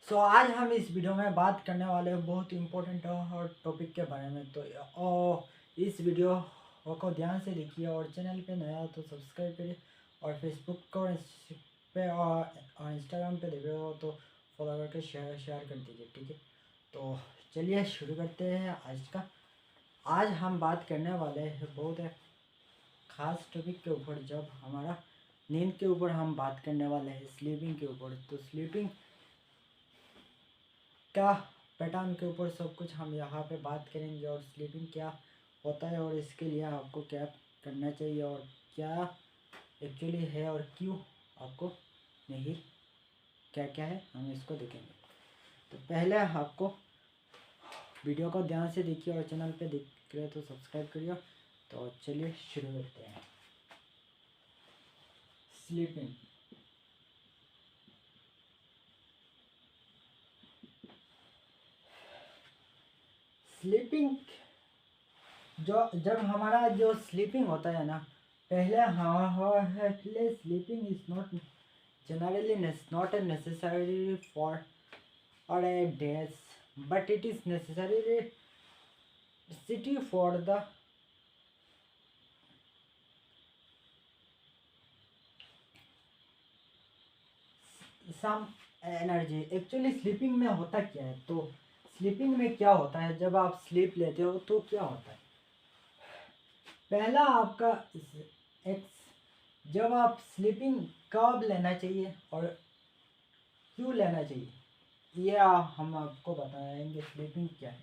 आज हम इस वीडियो में बात करने वाले हैं बहुत इम्पोर्टेंट और टॉपिक के बारे में। इस वीडियो को ध्यान से देखिए और चैनल पे नया हो तो सब्सक्राइब करिए और फेसबुक को पे और इंस्टाग्राम पे देख रहे हो तो फॉलो करके शेयर कर दीजिए, ठीक है। तो चलिए शुरू करते हैं आज का। आज हम बात करने वाले हैं बहुत एक ख़ास टॉपिक के ऊपर, जब हमारा नींद के ऊपर हम बात करने वाले हैं, स्लीपिंग के ऊपर। तो स्लीपिंग का पैटर्न के ऊपर सब कुछ हम यहाँ पे बात करेंगे और स्लीपिंग क्या होता है और इसके लिए आपको क्या करना चाहिए और क्या एक्चुअली है और क्यों आपको नहीं, क्या क्या है हम इसको देखेंगे। तो पहले आपको वीडियो को ध्यान से देखिए और चैनल पे देख रहे तो सब्सक्राइब करिए। तो चलिए शुरू करते हैं। स्लीपिंग स्लीपिंग जब हमारा जो स्लीपिंग होता है ना, पहले sleeping is not generally not a necessary for or a days, but it is necessity for the some energy। Actually sleeping में होता क्या है, तो स्लीपिंग में क्या होता है, जब आप स्लीप लेते हो तो क्या होता है, पहला आपका जब आप स्लीपिंग कब लेना चाहिए और क्यों लेना चाहिए, ये हम आपको बताएंगे। स्लीपिंग क्या है,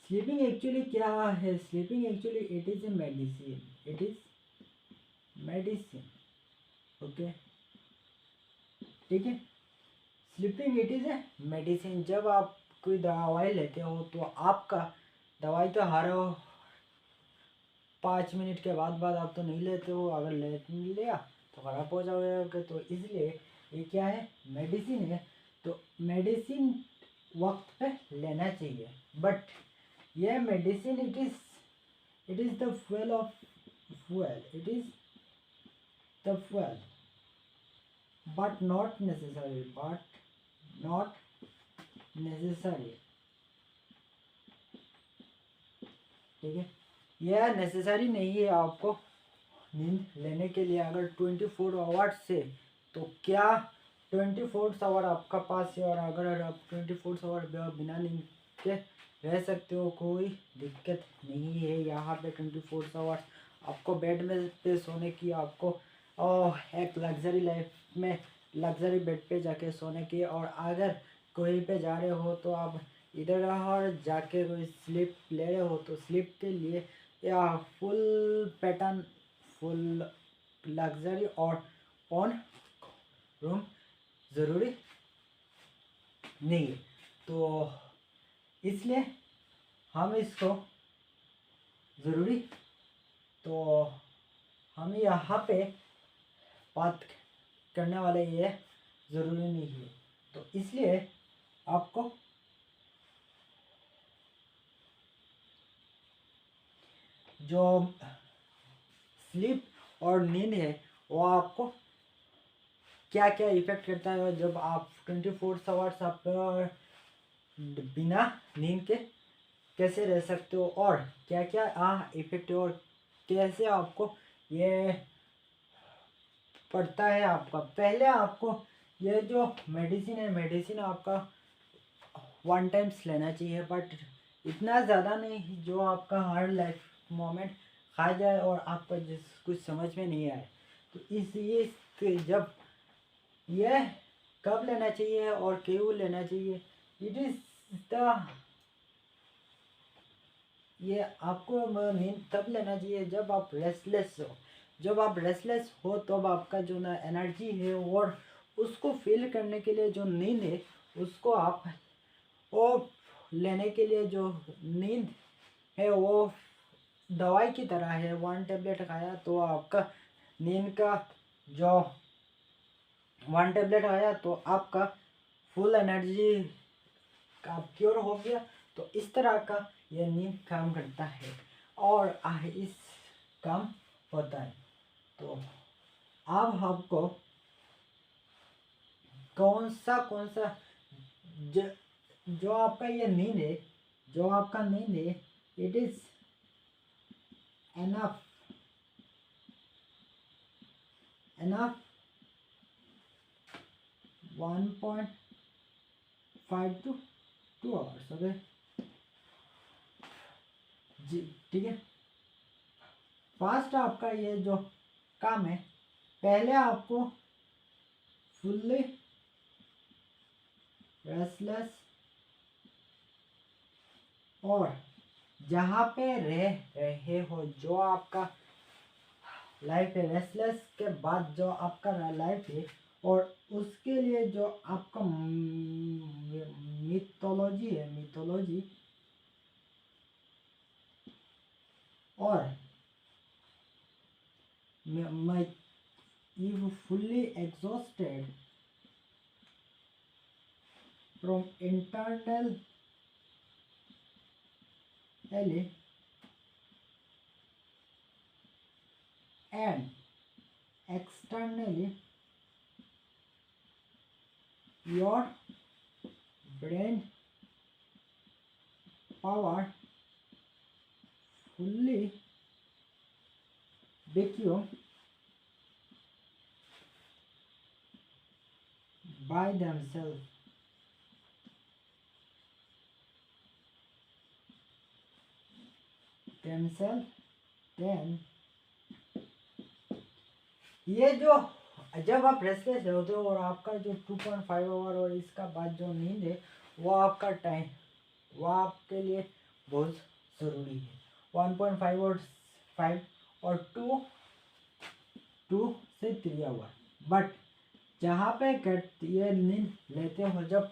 स्लीपिंग एक्चुअली क्या है। Sleeping actually it is a medicine, it is medicine, okay, ठीक है। Sleeping it is a medicine. जब आप कोई दवाई लेते हो तो आपका दवाई तो हर 5 मिनट के बाद आप तो नहीं लेते हो, अगर ले लिया तो ख़राब हो जाओगे। तो इसलिए ये क्या है, मेडिसिन है। तो मेडिसिन वक्त पे लेना चाहिए, बट ये medicine it is the fuel of fuel, it is the fuel, but not necessary, ठीक है। यह नेसेसरी नहीं है आपको नींद लेने के लिए। अगर 24 आवर्स से, तो क्या 24 आवर आपका पास है और अगर आप 24 आवर बिना नींद के रह सकते हो, कोई दिक्कत नहीं है। यहाँ पे 24 आवर्स आपको बेड में पे सोने की, आपको एक लग्जरी लाइफ में लग्जरी बेड पे जाके सोने की। और अगर कहीं पे जा रहे हो तो आप इधर और जाके कोई स्लीप ले रहे हो तो स्लीप के लिए या फुल पैटर्न, फुल लग्जरी और ऑन रूम ज़रूरी नहीं है। तो इसलिए हम इसको ज़रूरी, तो हम यहाँ पे बात करने वाले ये ज़रूरी नहीं है। तो इसलिए आपको जो स्लीप और नींद है वो आपको क्या क्या इफ़ेक्ट करता है, जब आप 24 आवर्स आप बिना नींद के कैसे रह सकते हो और क्या क्या इफ़ेक्ट है और कैसे आपको ये पड़ता है आपका। पहले आपको ये जो मेडिसिन है, मेडिसिन आपका 1 टाइम्स लेना चाहिए, बट इतना ज़्यादा नहीं जो आपका हर लाइफ मोमेंट खा जाए और आपको जिस कुछ समझ में नहीं आए। तो इसलिए जब यह कब लेना चाहिए और क्यों लेना चाहिए, इट इज़ द ये आपको नींद तब लेना चाहिए जब आप रेस्टलेस हो। जब आप रेस्टलेस हो तब आपका जो ना एनर्जी है और उसको फील करने के लिए जो नींद है उसको आप वो लेने के लिए जो नींद है वो दवाई की तरह है। 1 टेबलेट खाया तो आपका नींद का जो 1 टेबलेट खाया तो आपका फुल एनर्जी का क्योर हो गया। तो इस तरह का यह नींद काम करता है और इस काम होता है। तो अब आपको कौन सा जो आपका ये नींद है, जो आपका नींद है, it is enough enough 1.5 to 2 hours. Okay जी, ठीक है। फास्ट आपका ये जो काम है, पहले आपको फुल्ली रेस्टलेस और जहाँ पे रह रहे हो, जो आपका लाइफ है, रेस्टलेस के बाद जो आपका लाइफ है, और उसके लिए जो आपका मिथोलॉजी है, मिथोलॉजी, और my if fully exhausted from internal and externally, your brain power fully become by themselves then ये जो जब आप रेस्टलेस होते हो और आपका जो 2.5 आवर और इसका बाद जो नींद है, वो आपका टाइम, वो आपके लिए बहुत ज़रूरी है। 1.5 और 5 और 2 से 3 आवर। बट जहाँ पे ये नींद लेते हो, जब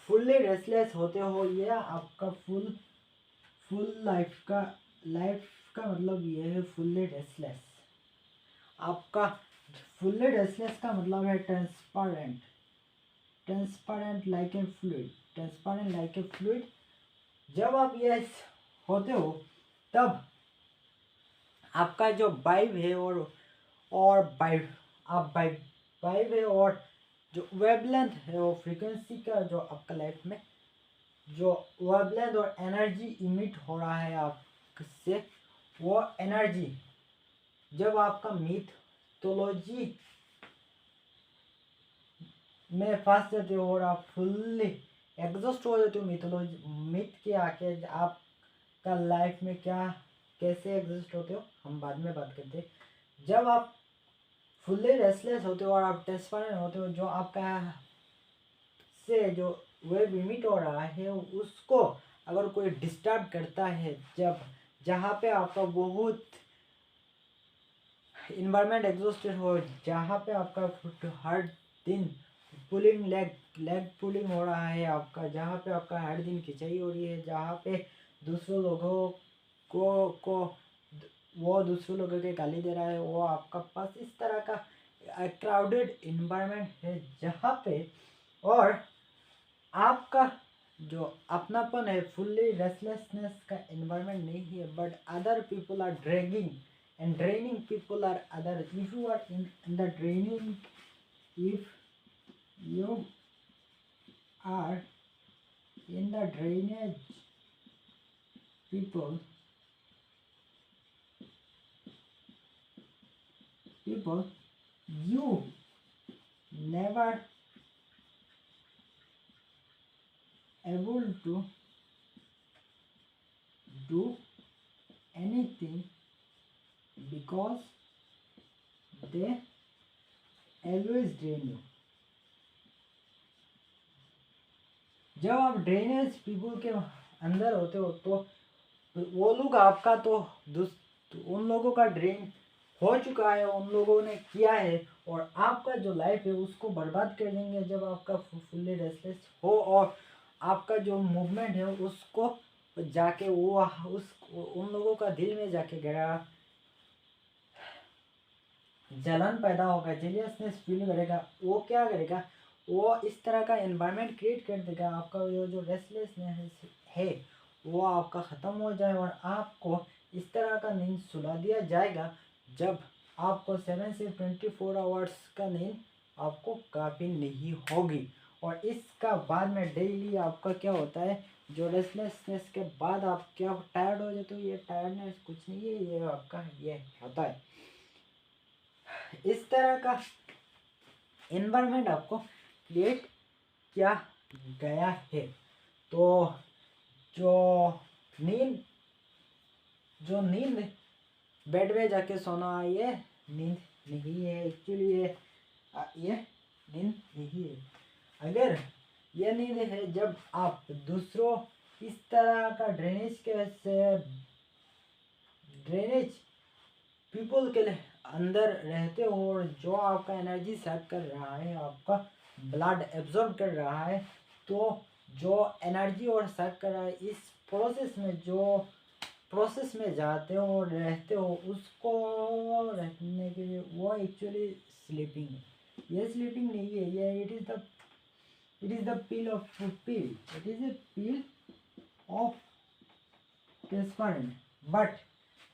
फुल्ली रेस्टलेस होते हो, ये आपका फुल लाइफ का मतलब ये है फुल्ली रेस्टलेस। आपका फुल्ली रेस्टलेस का मतलब है ट्रांसपेरेंट लाइक ए फ्लूइड। जब आप ये होते हो, तब आपका जो वाइब है और वाइब है और जो वेवलेंथ है, वो फ्रीक्वेंसी का जो आपका लाइफ में जो वेवलेंथ और एनर्जी इमिट हो रहा है आपसे, वो एनर्जी जब आपका मिथोलॉजी में फंस जाते हो और आप फुल्ली एग्जॉस्ट हो जाते हो मिथ के आके, आपका लाइफ में क्या कैसे एग्जिस्ट होते हो हम बाद में बात करते हैं। जब आप फुल्ली रेस्टलेस होते हो और आप ट्रांसपेरेंट होते हो, जो आपका से जो वेव इमिट हो रहा है, उसको अगर कोई डिस्टर्ब करता है, जहाँ पे आपका बहुत इन्वायरमेंट एग्जॉस्टेड हो, जहाँ पे आपका हर दिन पुलिंग लेग पुलिंग हो रहा है आपका, जहाँ पे आपका हर दिन खिंचाई हो रही है, जहाँ पे दूसरे लोगों को वो दूसरे लोगों के गाली दे रहा है, वो आपका पास इस तरह का क्राउडेड इन्वायरमेंट है जहाँ पे, और आपका जो अपनापन है, फुल्ली रेस्टलेसनेस का इन्वायरमेंट नहीं है, but other people are dragging and draining people are other. If you are in the draining, if you are in the drainage, people you never able to do anything because they always drain you. जब आप drainage people के अंदर होते हो, तो वो लोग आपका तो उन लोगों का ड्रेन हो चुका है, उन लोगों ने किया है, और आपका जो लाइफ है उसको बर्बाद कर देंगे जब आपका फुल्ली रेस्टलेस हो, और आपका जो मूवमेंट है उसको जाके वो उन लोगों का दिल में जाके गहरा जलन पैदा होगा, जेलियसनेस फील करेगा। वो क्या करेगा, वो इस तरह का एनवायरनमेंट क्रिएट कर देगा, आपका जो रेस्टलेसनेस है वो आपका ख़त्म हो जाए, और आपको इस तरह का नींद सुला दिया जाएगा जब आपको 7 से 24 आवर्स का नींद आपको काफ़ी नहीं होगी। और इसका बाद में डेली आपका क्या होता है, जो रेस्टलेसनेस के बाद आप क्या टायर्ड हो जाते हो, ये टायर्डनेस कुछ नहीं है, ये आपका ये होता है। इस तरह का एनवायरनमेंट आपको क्रिएट किया गया है। तो जो नींद बेड में जाके सोना, ये नींद नहीं है एक्चुअली, ये नींद नहीं है। अगर ये नींद है जब आप दूसरों इस तरह का ड्रेनेज पीपल के अंदर रहते हो, और जो आपका एनर्जी सेव कर रहा है, आपका ब्लड एब्जॉर्ब कर रहा है, तो जो एनर्जी और सेव कर रहा है, इस प्रोसेस में जाते हो और रहते हो, उसको रहने के लिए वो एक्चुअली स्लीपिंग है। ये स्लीपिंग नहीं है, ये it is the pill it is a pill of transparent. But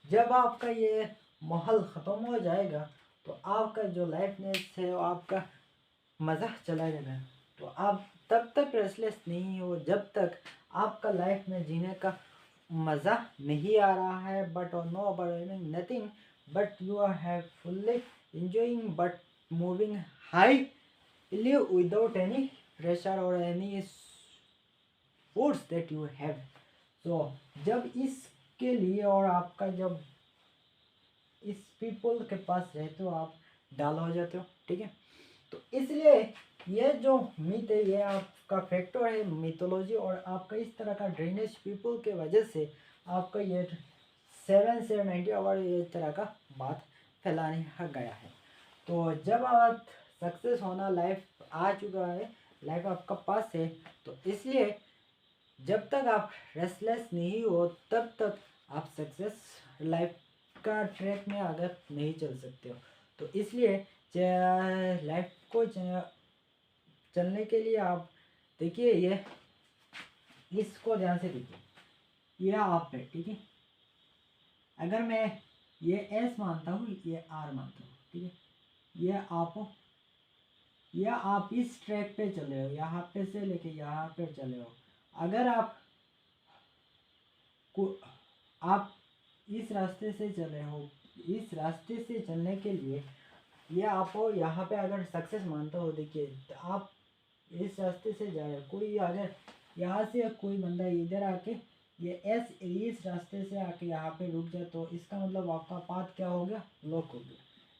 जब आपका ये माहौल ख़त्म हो जाएगा, तो आपका जो लाइफनेस है, वो आपका मज़ा चला जाएगा। तो आप तब तक रेस्टलेस नहीं हो जब तक आपका लाइफ में जीने का मज़ा नहीं आ रहा है, but know about nothing, but you are have fully enjoying but moving highly without any pressure or any force that you have. So जब इसके लिए और आपका जब इस पीपल के पास रहते हो, आप डाल हो जाते हो, ठीक है। तो इसलिए ये जो मिथ है, ये आपका फैक्टर है, मिथोलॉजी, और आपका इस तरह का ड्रेनेज पीपल के वजह से आपका ये 7 से 90 आवर ये तरह का बात फैलाने गया है। तो जब आप सक्सेस होना लाइफ आ चुका है, लाइफ आपका पास है, तो इसलिए जब तक आप रेस्टलेस नहीं हो, तब तक आप सक्सेस लाइफ का ट्रैक में आगे नहीं चल सकते हो। तो इसलिए लाइफ को चलने के लिए आप देखिए, ये इसको ध्यान से देखिए, ये आप है, ठीक है। अगर मैं ये एस मानता हूँ, ये आर मानता हूँ, ठीक है, ये आप हो, या आप इस ट्रैक पे चले हो, यहाँ पे से लेके यहाँ पे चले हो। अगर आप इस रास्ते से चले हो, इस रास्ते से चलने के लिए ये आप हो, यहाँ पे अगर सक्सेस मानता हो, देखिए तो आप इस रास्ते से जा रहे हो, कोई अगर यहाँ से कोई बंदा इधर आके ये इस रास्ते से आके यहाँ पे रुक जाए, तो इसका मतलब आपका पाथ क्या हो गया, ब्लॉक हो गया।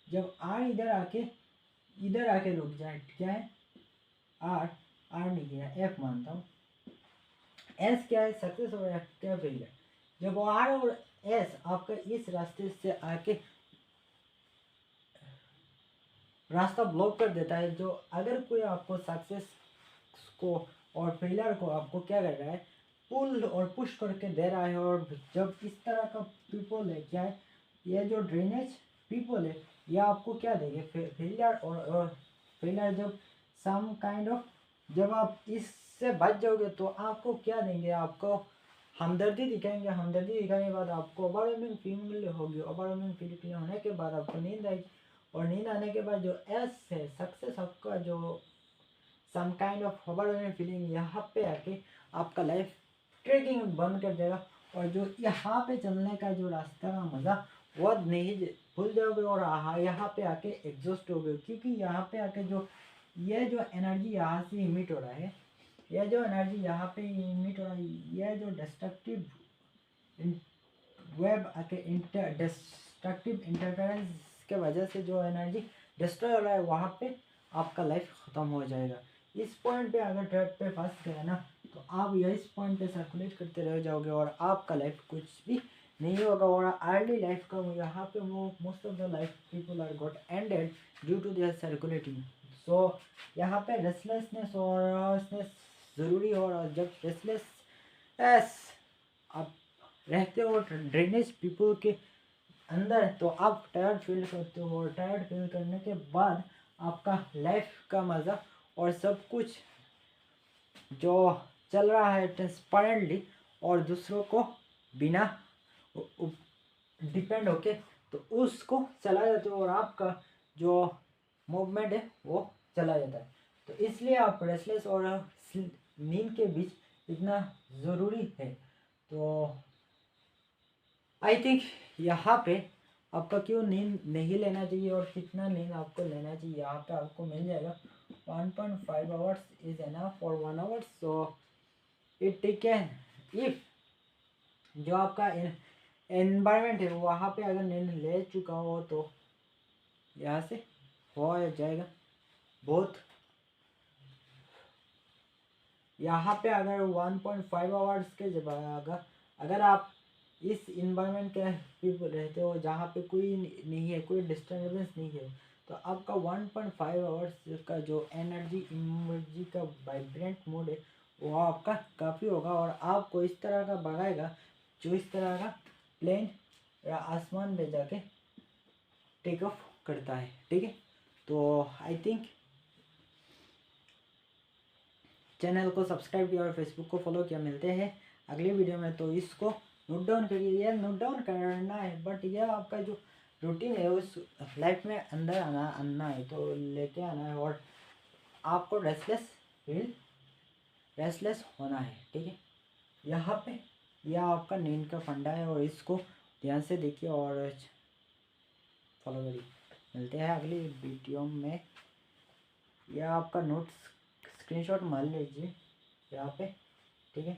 जब आर इधर आके रुक जाए, क्या है, आर नहीं गया, एफ मानता हूँ। एस क्या है, सक्सेस, और एफ क्या फेलियर। जब आर और एस आपका इस रास्ते से आके रास्ता ब्लॉक कर देता है, जो अगर कोई आपको सक्सेस को और फेलियर को आपको क्या कर रहा है, पुल और पुश करके दे रहा है। और जब इस तरह का पीपल है, क्या है, ये जो ड्रेनेज पीपल है, ये आपको क्या देंगे, फेलियर और फेलियर। जब सम काइंड ऑफ, जब आप इससे बच जाओगे, तो आपको क्या देंगे, आपको हमदर्दी दिखाएंगे। हमदर्दी दिखाने के बाद आपको ओवरवेलमिंग फीलिंग होगी। ओवरवेलमिंग फीलिंग होने के बाद आपको नींद आएगी, और नींद आने के बाद जो एस है, सक्सेस, आपका जो some kind of overwhelming feeling, यहाँ पे आके आपका लाइफ ट्रेकिंग बंद कर देगा, और जो यहाँ पे चलने का जो रास्ता का मज़ा वो नहीं भूल जाओगे, और यहाँ पे आके एग्जॉस्ट हो गए। क्योंकि यहाँ पे आके जो ये जो एनर्जी यहाँ से इमिट हो रहा है, यह जो एनर्जी यहाँ पे इमिट हो रहा है, यह जो डिस्ट्रक्टिव वेब आके डिस्ट्रक्टिव इंटरफेरेंस के वजह से जो एनर्जी डिस्ट्रॉय हो रहा है, वहाँ पे आपका लाइफ ख़त्म हो जाएगा। इस पॉइंट पे अगर ट्रैप पे फंस गए ना, तो आप इस पॉइंट पे सर्कुलेट करते रह जाओगे, और आपका लाइफ कुछ भी नहीं होगा। और अर्ली लाइफ का यहाँ पे वो most of the life people are got ended due to their circulating. So यहाँ पे रेस्टलेसनेस और ज़रूरी हो। और जब रेस्टलेस आप रहते हो ड्रेनेज पीपल के अंदर, तो आप टायर्ड फील करते हो, और टायर्ड फील करने के बाद आपका लाइफ का मज़ा और सब कुछ जो चल रहा है ट्रांसपेरेंटली, और दूसरों को बिना डिपेंड होके, तो उसको चला जाता है, और आपका जो मूवमेंट है वो चला जाता है। तो इसलिए आप रेस्टलेस और नींद के बीच इतना ज़रूरी है। तो आई थिंक यहाँ पे आपका क्यों नींद नहीं लेना चाहिए और कितना नींद आपको लेना चाहिए यहाँ पे आपको मिल जाएगा। 1.5 hours is enough for 1 hours. So it can if जो आपका एनवायरनमेंट है वहाँ पे अगर नींद ले चुका हो तो यहाँ से हो जाएगा बहुत। यहाँ पे अगर 1.5 आवर्स के जगह अगर आप इस इन्वायरमेंट के पीपल रहते हो जहाँ पे कोई नहीं है, कोई डिस्टर्बेंस नहीं है, तो आपका 1.5 आवर्स का जो एनर्जी का वाइब्रेंट मोड है वो आपका काफ़ी होगा और आपको इस तरह का भगाएगा जो इस तरह का प्लेन या आसमान में जाके टेक ऑफ करता है। ठीक है, तो आई थिंक चैनल को सब्सक्राइब किया और फेसबुक को फॉलो किया। मिलते हैं अगली वीडियो में। तो इसको नोट डाउन करिए, यह नोट डाउन करना है बट यह आपका जो रूटीन है उस लाइफ में अंदर आना है, तो लेके आना है और आपको रेस्टलेस होना है। ठीक है, यहाँ पे यह आपका नींद का फंडा है और इसको ध्यान से देखिए और फॉलो करिए। मिलते हैं अगली वीडियो में। यह आपका नोट्स स्क्रीनशॉट मार लीजिए यहाँ पे। ठीक है।